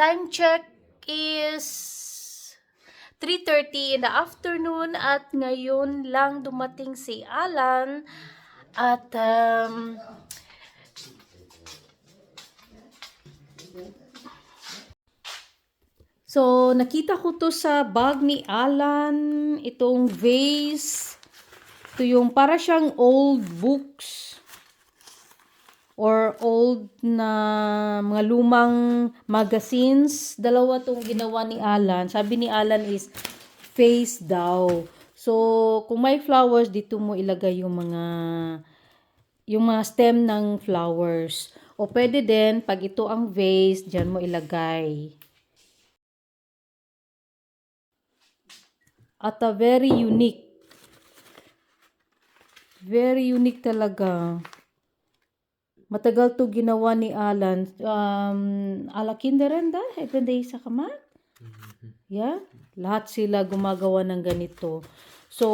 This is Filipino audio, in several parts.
Time check is 3:30 in the afternoon at ngayon lang dumating si Alan at so nakita ko to sa bag ni Alan, itong vase. Ito yung para siyang old books or old na mga lumang magazines. Dalawa tong ginawa ni Alan. Sabi ni Alan is face daw. So, kung may flowers, dito mo ilagay yung mga stem ng flowers. O pwede din, pag ito ang vase, dyan mo ilagay. At very unique. Very unique talaga. Matagal to ginawa ni Alan. Ala kinderenda, evende sa kamat. Yeah, lahat sila gumagawa ng ganito. So,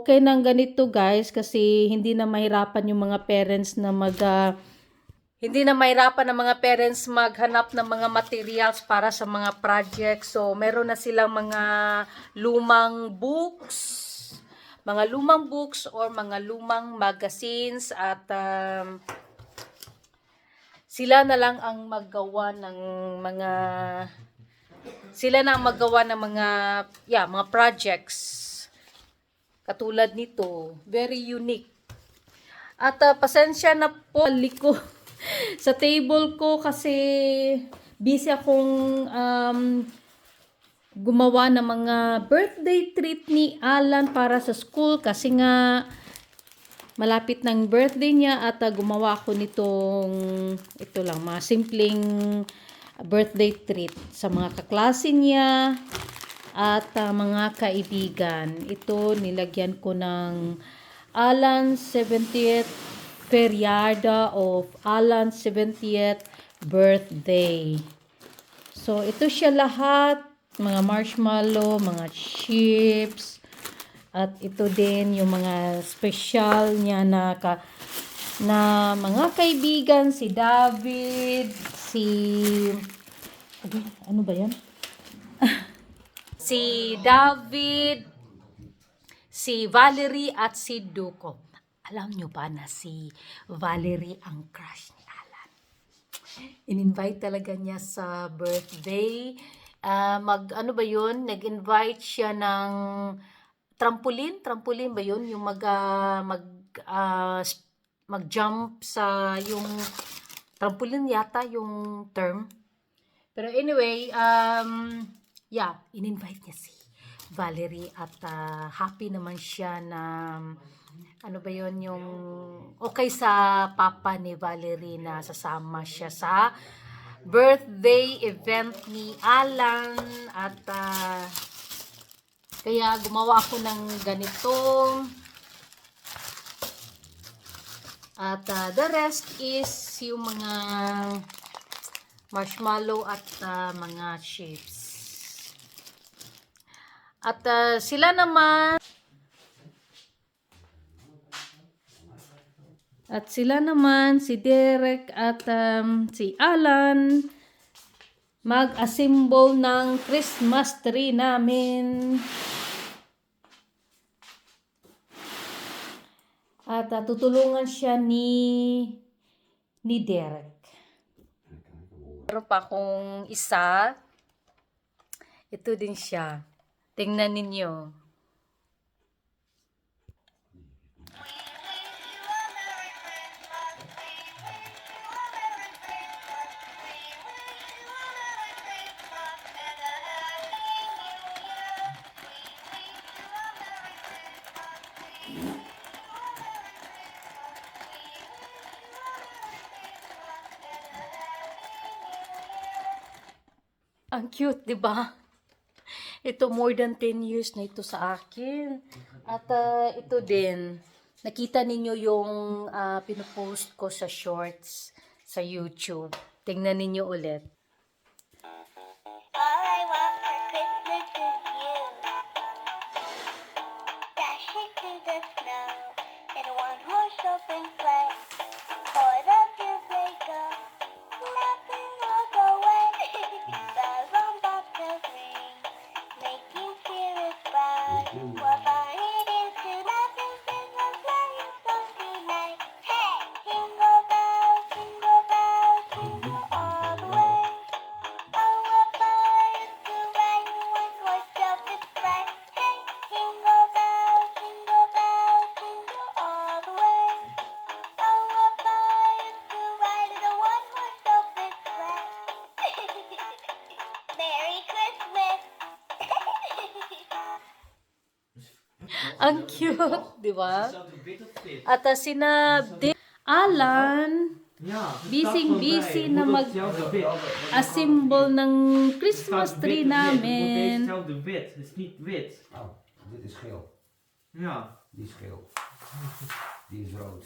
okay nang ganito guys kasi hindi na mahirapan yung mga parents na maghanap ng mga materials para sa mga projects. So, meron na silang mga lumang books or mga lumang magazines at sila na lang ang maggawa ng mga projects katulad nito. Very unique. At pasensya na po liko sa table ko kasi busy akong gumawa ng mga birthday treat ni Alan para sa school kasi nga malapit ng birthday niya at gumawa ako nitong ito lang, mga simpleng birthday treat sa mga kaklase niya at mga kaibigan. Ito nilagyan ko ng Alan's 70th Feriada of Alan's 70th birthday. So ito siya lahat, mga marshmallow, mga chips, at ito din yung mga special niya na mga kaibigan, si David, ano ba yan? Si David, si Valerie at si Duco. Alam nyo ba na si Valerie ang crush ni Alan? In-invite talaga niya sa birthday. Nag-invite siya ng trampoline ba yun? Yung mag-jump sa yung trampoline yata yung term. Pero anyway, in-invite niya si Valerie at happy naman siya na yung okay sa papa ni Valerie na sasama siya sa birthday event ni Alan at kaya gumawa ako ng ganito. At the rest is yung mga marshmallow at mga chips. At sila naman si Derek at si Alan mag-assemble ng Christmas tree namin. At tutulungan siya ni Derek. Meron pa akong isa. Ito din siya. Tingnan ninyo. Ang cute, di ba? Ito more than 10 years na ito sa akin. At ito din, nakita ninyo yung pinupost ko sa shorts sa YouTube. Tingnan ninyo ulit. All I want for Christmas is you. Dashing through the snow in a one-horse open sleigh. Caught up to break up, nothing will go away. right. What fun it is to laugh and sing a sleighing song tonight. Hey! Jingle bells, jingle all the way. Oh, what fun it is to ride in one-horse open sleigh. Hey! Jingle bells, jingle all the way. Oh, what fun it is to ride in a one-horse open sleigh. Merry Christmas! Ang cute, di ba? At sina Alan, Ja, busy na mag-assemble ng Christmas tree namin. Hetzelfde wit, het is niet wit. Oh, dit is geel. Ja. Die is geel. Die is rood.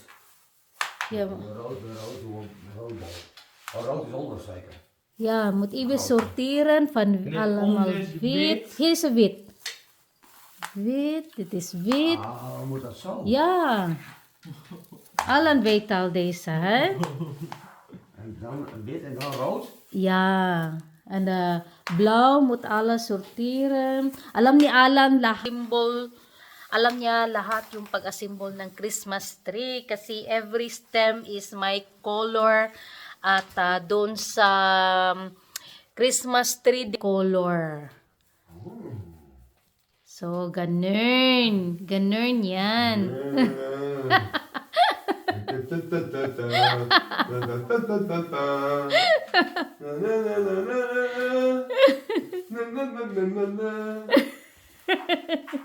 Ja, Rood, rood. Oh, rood is onder zeker. ja, moet even sorteren van allemaal wit. Hier is een wit. Wit, dit is wit. Ah, moet dat zo? Ja. Alan weet al deze, hè? En dan wit en dan rood? Ja. En blauw moet alles sorteren. Alam ni Alan lahat. Alam niya lahat yung pag-assemble ng Christmas tree kasi every stem is my color at doon sa Christmas tree color. So, ganun. Ganun yan.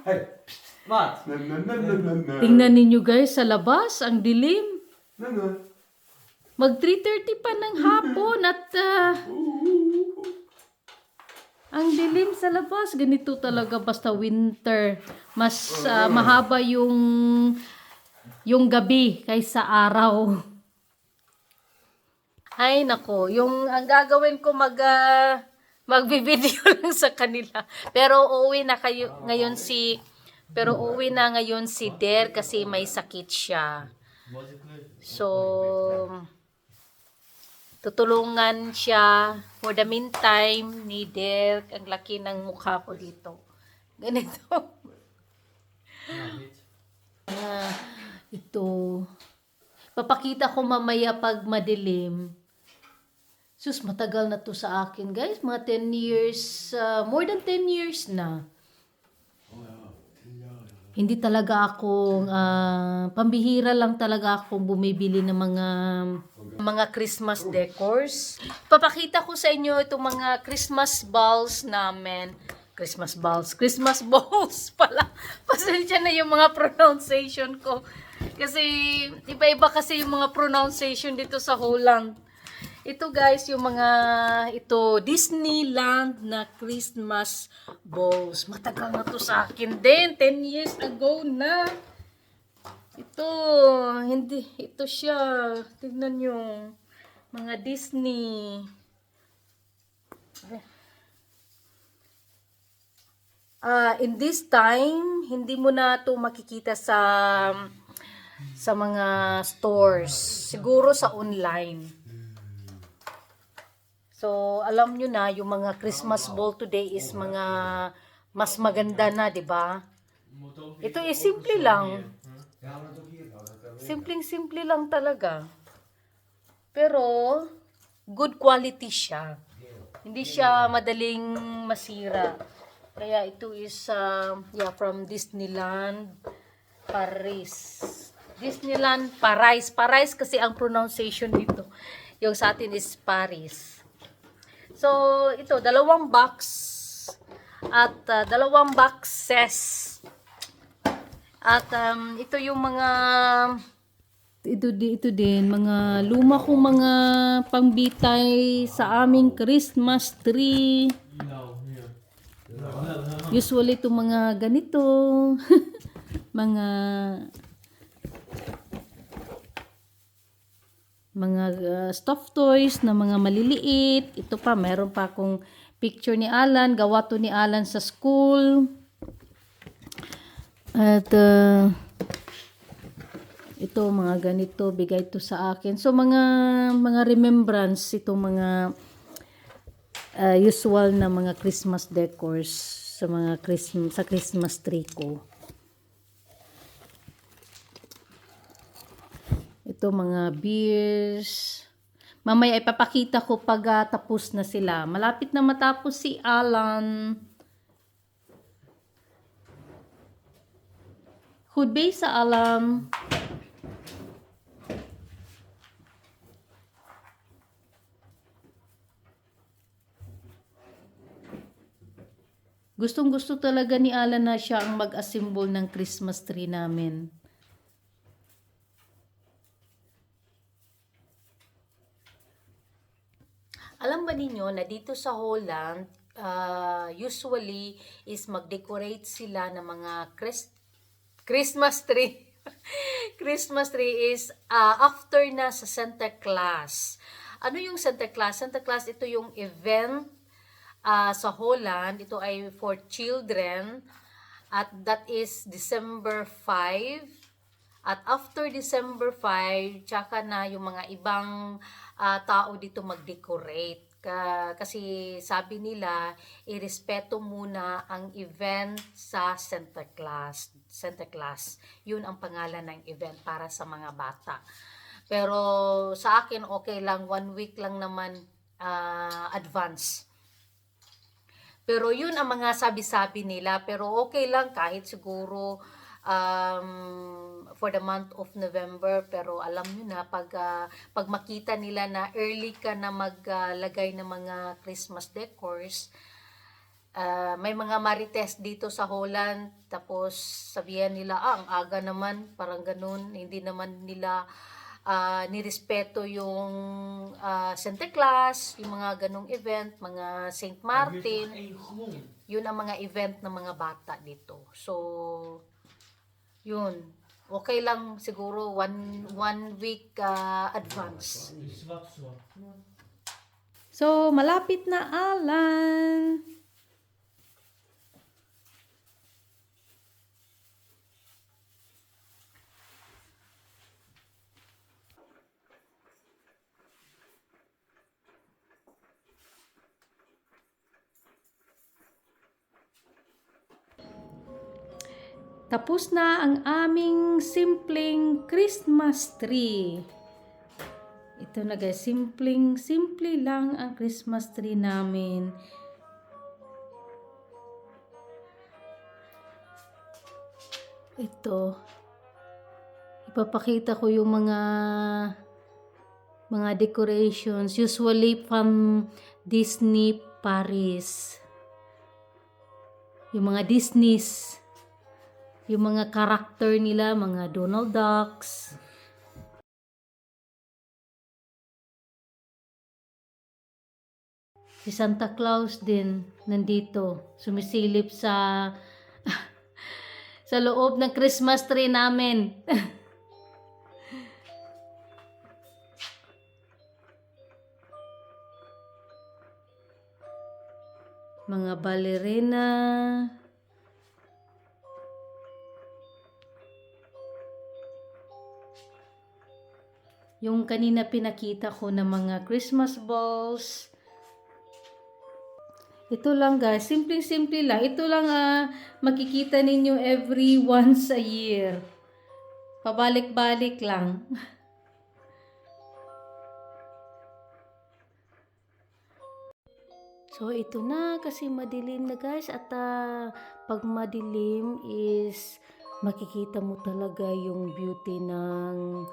Hey. Wat? Tingnan ninyo guys sa labas, ang dilim. Mag 3:30 pa ng hapon at ang dilim sa labas. Ganito talaga basta winter. Mas mahaba yung gabi kaysa araw. Ay nako, ang gagawin ko magvi-video lang sa kanila. Pero uuwi na ngayon si Der kasi may sakit siya. So tutulungan siya for the meantime ni Der. Ang laki ng mukha ko dito. Ganito. Ito. Papakita ko mamaya pag madilim. Sus, matagal na to sa akin, guys. Mga 10 years, more than 10 years na. Hindi talaga ako, pambihira lang talaga ako bumibili ng mga Christmas decors. Papakita ko sa inyo itong mga Christmas balls namin. Christmas balls pala. Pasensya na yung mga pronunciation ko. Kasi, iba-iba kasi yung mga pronunciation dito sa Holland. Ito guys, yung Disneyland na Christmas balls. Matagal na to sa akin din. 10 years ago na. Ito siya. Tignan nyo. Mga Disney. In this time, hindi mo na to makikita sa mga stores. Siguro sa online. So, alam nyo na, yung mga Christmas ball today is mga mas maganda na, di ba? Ito is simple lang. Simpleng-simple lang talaga. Pero, good quality siya. Hindi siya madaling masira. Kaya ito is, from Disneyland, Paris. Disneyland, Paris. Paris kasi ang pronunciation dito. Yung sa atin is Paris. So, ito, 2 box at 2 boxes. At ito yung mga ito din mga luma kong mga pangbitay sa aming Christmas tree. Usually itong mga ganito mga stuffed toys na mga maliliit. Ito pa, meron pa akong picture ni Alan. Gawa to ni Alan sa school. At ito, mga ganito. Bigay to sa akin. So, mga remembrance. Itong mga usual na mga Christmas decors. sa mga Christmas tree ko. Ito mga beers. Mamaya ipapakita ko pag tapos na sila. Malapit na matapos si Alan. Hood base sa Alan. Gustong-gusto talaga ni Alan na siya ang mag-assemble ng Christmas tree namin. Alam ba ninyo na dito sa Holland, usually is mag-decorate sila ng mga Christmas tree. Christmas tree is after na sa Santa Claus. Ano yung Santa Claus? Santa Claus, ito yung event sa Holland. Ito ay for children. At that is December 5. At after December 5, tsaka na yung mga ibang tao dito mag-decorate. Kasi sabi nila, irespeto muna ang event sa Santa Claus. Santa Claus. Yun ang pangalan ng event para sa mga bata. Pero sa akin, okay lang. 1 week lang naman advance. Pero yun ang mga sabi-sabi nila. Pero okay lang kahit siguro for the month of November. Pero alam nyo na, pag makita nila na early ka na maglagay ng mga Christmas decors, may mga marites dito sa Holland, tapos sabihan nila, ang aga naman, parang ganun, hindi naman nila nirespeto yung Santa Claus, yung mga ganung event, mga Saint Martin, yun ang mga event ng mga bata dito. So, yun. Okay lang siguro one week advance. So, malapit na Alan. Tapos na ang aming simpleng Christmas tree. Ito na guys, simple lang ang Christmas tree namin. Ito. Ipapakita ko yung mga decorations, usually from Disney Paris. Yung mga Disney's, yung mga karakter nila, mga Donald Ducks. Si Santa Claus din nandito, sumisilip sa sa loob ng Christmas tree namin. Mga ballerina. Yung kanina pinakita ko na mga Christmas balls. Ito lang guys, simple lang. Ito lang makikita ninyo every once a year. Pabalik-balik lang. So ito na kasi madilim na guys, at pag madilim is makikita mo talaga yung beauty ng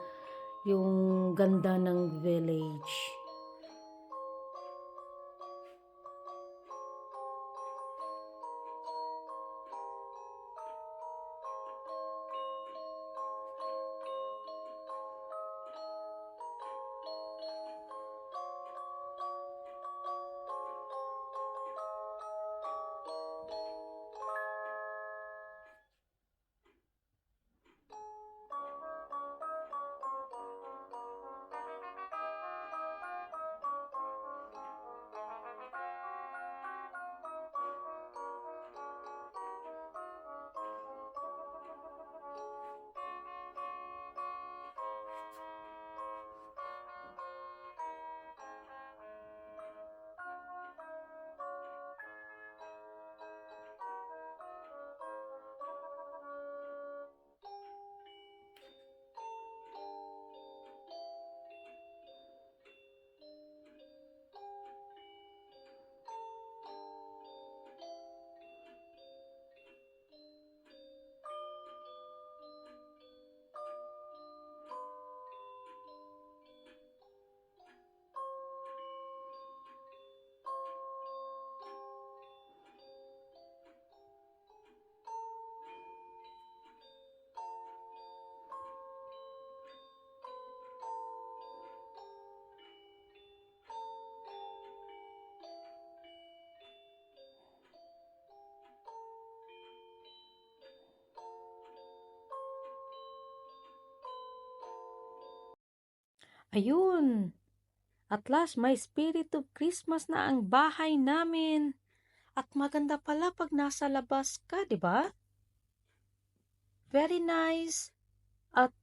yung ganda ng village. Ayun. At last, may spirit of Christmas na ang bahay namin. At maganda pala pag nasa labas ka, di ba? Very nice. At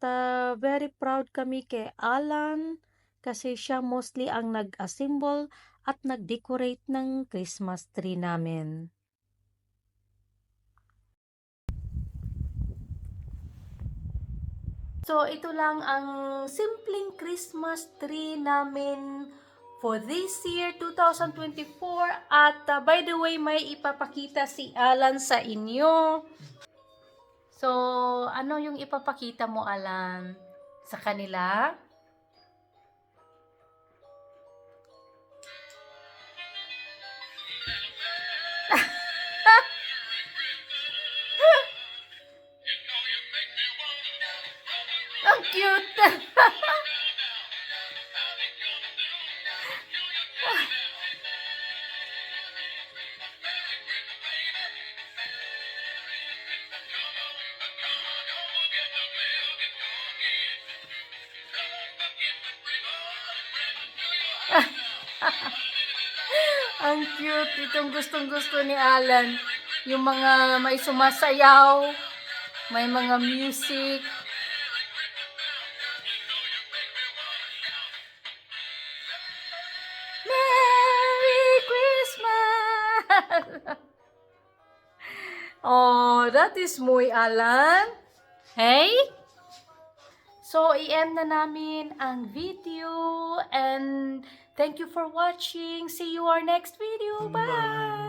very proud kami kay Alan kasi siya mostly ang nag-assemble at nag-decorate ng Christmas tree namin. So, ito lang ang simpleng Christmas tree namin for this year, 2024. At by the way, may ipapakita si Alan sa inyo. So, ano yung ipapakita mo, Alan, sa kanila? Ang cute! Ang cute. Itong gustong-gusto ni Alan. Yung mga may sumasayaw, may mga music. Merry Christmas! Oh, that is muy Alan. Hey? So, i-end na namin ang video and thank you for watching. See you our next video. Bye!